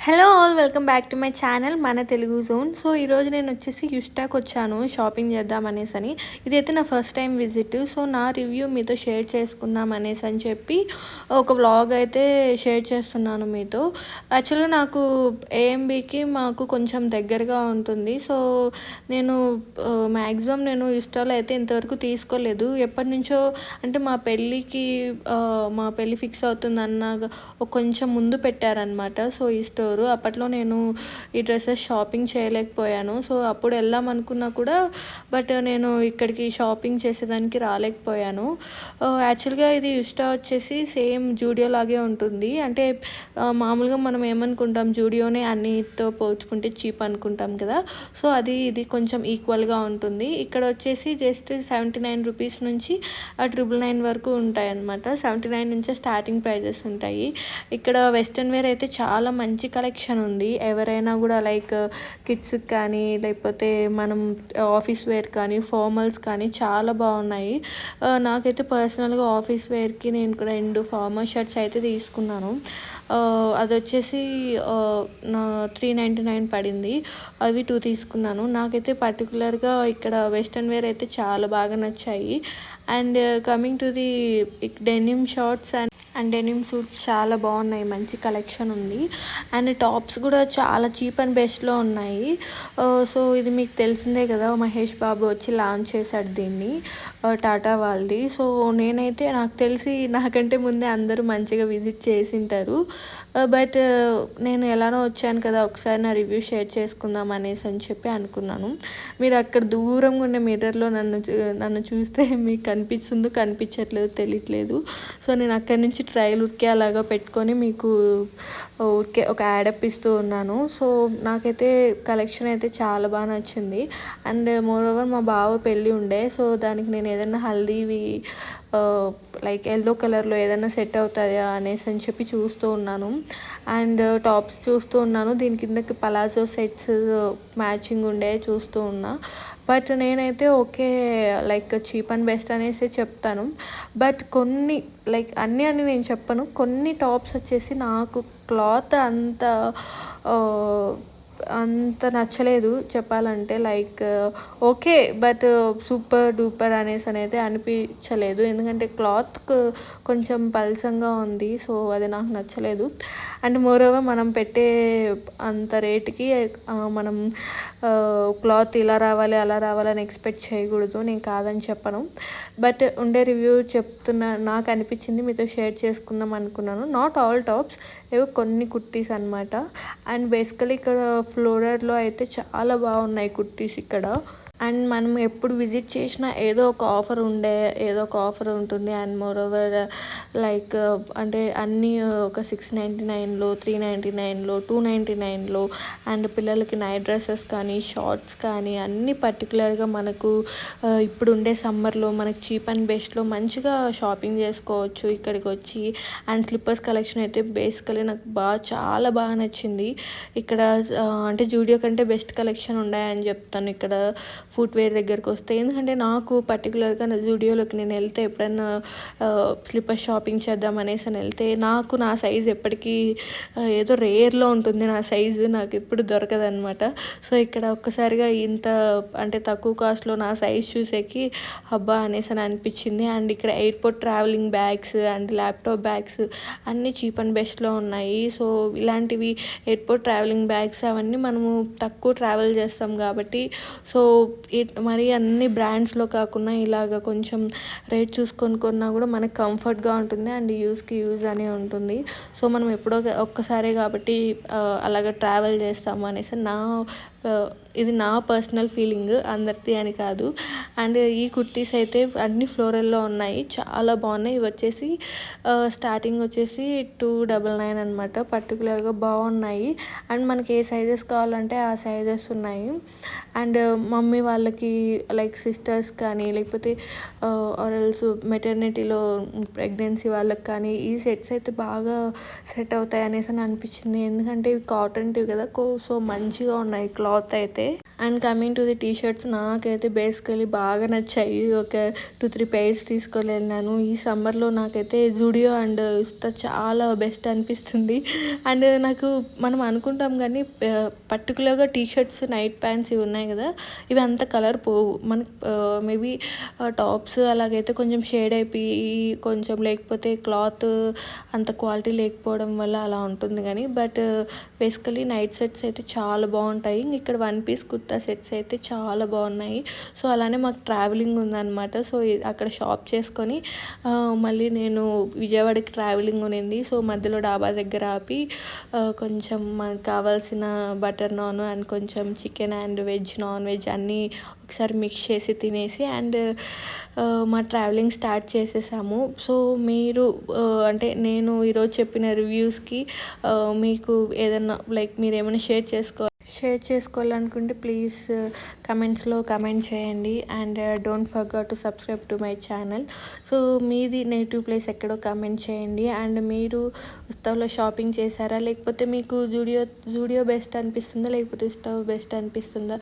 Hello all welcome back to my channel మన Telugu zone. So ఈరోజు నేను వచ్చేసి యుస్టాక్ వచ్చాను షాపింగ్ చేద్దాం అనేసి అని. ఇదైతే నా ఫస్ట్ టైం విజిట్. సో నా రివ్యూ మీతో షేర్ చేసుకుందాం అనేసి అని చెప్పి ఒక వ్లాగ్ అయితే షేర్ చేస్తున్నాను మీతో. యాక్చువల్గా నాకు ఏఎంబీకి మాకు కొంచెం దగ్గరగా ఉంటుంది. సో నేను మ్యాక్సిమం నేను యుస్టాలో అయితే ఇంతవరకు తీసుకోలేదు. ఎప్పటి నుంచో అంటే మా పెళ్ళి ఫిక్స్ అవుతుందన్న కొంచెం ముందు పెట్టారనమాట. సో ఈ స్టోర్ అప్పట్లో నేను ఈ డ్రెస్సెస్ షాపింగ్ చేయలేకపోయాను. సో అప్పుడు వెళ్దాం అనుకున్నా కూడా బట్ నేను ఇక్కడికి షాపింగ్ చేసేదానికి రాలేకపోయాను. యాక్చువల్గా ఇది యుస్టా వచ్చేసి సేమ్ జూడియో లాగే ఉంటుంది. అంటే మామూలుగా మనం ఏమనుకుంటాం, జూడియోనే అన్నితో పోల్చుకుంటే చీప్ అనుకుంటాం కదా. సో ఇది కొంచెం ఈక్వల్గా ఉంటుంది. ఇక్కడ వచ్చేసి జస్ట్ 79 రూపీస్ నుంచి 999 వరకు ఉంటాయి అన్నమాట. 79 నుంచే స్టార్టింగ్ ప్రైజెస్ ఉంటాయి. ఇక్కడ వెస్ట్రన్ వేర్ అయితే చాలా మంచి కలెక్షన్ ఉంది. ఎవరైనా కూడా లైక్ కిడ్స్కి కానీ లేకపోతే మనం ఆఫీస్ వేర్ కానీ ఫార్మల్స్ కానీ చాలా బాగున్నాయి. నాకైతే పర్సనల్గా ఆఫీస్ వేర్కి నేను 2 ఫార్మల్ షర్ట్స్ అయితే తీసుకున్నాను. అది వచ్చేసి నా 399 పడింది. అవి 2 తీసుకున్నాను. నాకైతే పర్టికులర్గా ఇక్కడ వెస్ట్రన్ వేర్ అయితే చాలా బాగా నచ్చాయి. And coming to the denim shorts and denim suits చాలా బాగున్నాయి. మంచి కలెక్షన్ ఉంది. అండ్ టాప్స్ కూడా చాలా చీప్ అండ్ బెస్ట్లో ఉన్నాయి. సో ఇది మీకు తెలిసిందే కదా, మహేష్ బాబు వచ్చి లాంచ్ చేశాడు దీన్ని, టాటా వాళ్ళది. సో నాకు తెలిసి నాకంటే ముందే అందరూ మంచిగా విజిట్ చేసింటారు. బట్ నేను ఎలానో వచ్చాను కదా, ఒకసారి నా రివ్యూ షేర్ చేసుకుందాం అనేసి అని చెప్పి అనుకున్నాను. మీరు అక్కడ దూరంగా ఉన్న మిర్రర్లో నన్ను చూస్తే మీకు కనిపించట్లేదు తెలియట్లేదు. సో నేను అక్కడి నుంచి ట్రయల్ ఉరికే అలాగా పెట్టుకొని మీకు ఊరికే ఒక యాడప్ ఇస్తూ ఉన్నాను. సో నాకైతే కలెక్షన్ అయితే చాలా బాగా నచ్చింది. అండ్ మోరోవర్ మా బావ పెళ్ళి ఉండే, సో దానికి నేను ఏదైనా హల్దీవి లైక్ ఎల్లో కలర్లో ఏదైనా సెట్ అవుతుందా అనేసి అని చెప్పి చూస్తూ ఉన్నాను. అండ్ టాప్స్ చూస్తూ ఉన్నాను. దీని కిందకి పలాజో సెట్స్ మ్యాచింగ్ ఉండే చూస్తూ ఉన్నా. బట్ నేనైతే okay like cheap and best అనేసి చెప్తాను. బట్ కొన్ని లైక్ అన్నీ నేను చెప్పను. కొన్ని టాప్స్ వచ్చేసి నాకు క్లాత్ అంత నచ్చలేదు చెప్పాలంటే. Like okay but super duper అనేసి అయితే అనిపించలేదు. ఎందుకంటే క్లాత్ కొంచెం పల్సంగా ఉంది. సో అది నాకు నచ్చలేదు. అండ్ మోరోవర్ మనం పెట్టే అంత రేటుకి మనం క్లాత్ ఇలా రావాలి అలా రావాలని ఎక్స్పెక్ట్ చేయకూడదు. నేను కాదని చెప్పను. బట్ ఉండే రివ్యూ చెప్తున్నా, నాకు అనిపించింది మీతో షేర్ చేసుకుందాం అనుకున్నాను. నాట్ ఆల్ టాప్స్, ఏవో కొన్ని కుర్తీస్ అనమాట. అండ్ బేసికలీ ఇక్కడ ఫ్లోరర్లో అయితే చాలా బాగున్నాయి కుర్తీస్ ఇక్కడ. అండ్ మనం ఎప్పుడు విజిట్ చేసినా ఏదో ఒక ఆఫర్ ఉంటుంది. అండ్ మోరోవర్ లైక్ అంటే అన్నీ ఒక 699లో 399లో 299లో. అండ్ పిల్లలకి నైట్ డ్రెస్సెస్ కానీ షార్ట్స్ కానీ అన్నీ పర్టికులర్గా మనకు ఇప్పుడు ఉండే సమ్మర్లో మనకి చీప్ అండ్ బెస్ట్లో మంచిగా షాపింగ్ చేసుకోవచ్చు ఇక్కడికి వచ్చి. అండ్ స్లిప్పర్స్ కలెక్షన్ అయితే బేసికలీ నాకు చాలా బాగా నచ్చింది ఇక్కడ. అంటే జూడియో కంటే బెస్ట్ కలెక్షన్ ఉన్నాయని చెప్తాను ఇక్కడ ఫుట్వేర్ దగ్గరికి వస్తే. ఎందుకంటే నాకు పర్టికులర్గా నా జూడియోలోకి నేను వెళ్తే ఎప్పుడైనా స్లిప్పర్ షాపింగ్ చేద్దాం అనేసి వెళ్తే నాకు నా సైజ్ ఎప్పటికీ ఏదో రేర్లో ఉంటుంది. నా సైజు నాకు ఎప్పుడు దొరకదనమాట. సో ఇక్కడ ఒక్కసారిగా ఇంత అంటే తక్కువ కాస్ట్లో నా సైజ్ చూసేకి హబ్బా అనేసి అనిపించింది. అండ్ ఇక్కడ airport travelling bags and laptop bags అన్నీ చీప్ అండ్ బెస్ట్లో ఉన్నాయి. సో ఇలాంటివి ఎయిర్పోర్ట్ ట్రావెలింగ్ బ్యాగ్స్ అవన్నీ మనము తక్కువ ట్రావెల్ చేస్తాం కాబట్టి, సో మరి అన్ని బ్రాండ్స్లో కాకుండా ఇలాగ కొంచెం రేట్ చూసుకొని కొన్నా కూడా మనకు కంఫర్ట్గా ఉంటుంది. అండ్ యూజ్ అనే ఉంటుంది. సో మనం ఎప్పుడో ఒక్కసారే కాబట్టి అలాగ ట్రావెల్ చేస్తాము అనేసి ఇది నా పర్సనల్ ఫీలింగ్, అందరిది అని కాదు. అండ్ ఈ కుర్తీస్ అయితే అన్ని ఫ్లోరల్లో ఉన్నాయి, చాలా బాగున్నాయి. ఇవి వచ్చేసి స్టార్టింగ్ వచ్చేసి 299 అనమాట. పర్టికులర్గా బాగున్నాయి. అండ్ మనకి ఏ సైజెస్ కావాలంటే ఆ సైజెస్ ఉన్నాయి. అండ్ మమ్మీ వాళ్ళకి లైక్ సిస్టర్స్ కానీ లేకపోతే ఆర్ఎల్స్ మెటర్నిటీలో ప్రెగ్నెన్సీ వాళ్ళకి కానీ ఈ సెట్స్ అయితే బాగా సెట్ అవుతాయి అనేసి అనిపించింది. ఎందుకంటే ఇవి కాటన్టివి కదా, సో మంచిగా ఉన్నాయి క్లాత్ అయితే. And coming to the T shirts, నాకైతే బేసికలీ బాగా నచ్చాయి. ఒక 2-3 పెయిర్స్ తీసుకొని వెళ్ళాను. ఈ సమ్మర్లో నాకైతే జూడియో అండ్ ఉస్తా చాలా బెస్ట్ అనిపిస్తుంది. అండ్ నాకు మనం అనుకుంటాం కానీ పర్టికులర్గా టీ షర్ట్స్, నైట్ ప్యాంట్స్ ఇవి ఉన్నాయి కదా, ఇవి అంత కలర్ పోవు మనకి. మేబీ టాప్స్ అలాగైతే కొంచెం షేడ్ అయిపోయి కొంచెం, లేకపోతే క్లాత్ అంత క్వాలిటీ లేకపోవడం వల్ల అలా ఉంటుంది కానీ, బట్ బేసికలీ నైట్ సెట్స్ అయితే చాలా బాగుంటాయి. ఇక్కడ వన్ పీస్ కుర్తా సెట్స్ అయితే చాలా బాగున్నాయి. సో అలానే మాకు ట్రావెలింగ్ ఉందన్నమాట. సో అక్కడ షాప్ చేసుకొని మళ్ళీ నేను విజయవాడకి ట్రావెలింగ్ ఉన్నింది. సో మధ్యలో డాబా దగ్గర ఆపి కొంచెం మనకు కావాల్సిన బటర్ నాన్ అండ్ కొంచెం chicken and veg, non veg అన్నీ ఒకసారి మిక్స్ చేసి తినేసి అండ్ మా ట్రావెలింగ్ స్టార్ట్ చేసేసాము. సో మీరు అంటే నేను ఈరోజు చెప్పిన రివ్యూస్కి మీకు ఏదన్నా లైక్ మీరు ఏమైనా షేర్ చేసుకోవాలనుకుంటే ప్లీజ్ కమెంట్స్లో కమెంట్ చేయండి. And don't forget to subscribe to my channel. So మీది నేటివ్ ప్లేస్ ఎక్కడో కమెంట్ చేయండి. అండ్ మీరు ఉత్సవ్లో షాపింగ్ చేశారా, లేకపోతే మీకు జూడియో బెస్ట్ అనిపిస్తుందా, లేకపోతే ఉత్సవ్ బెస్ట్ అనిపిస్తుందా?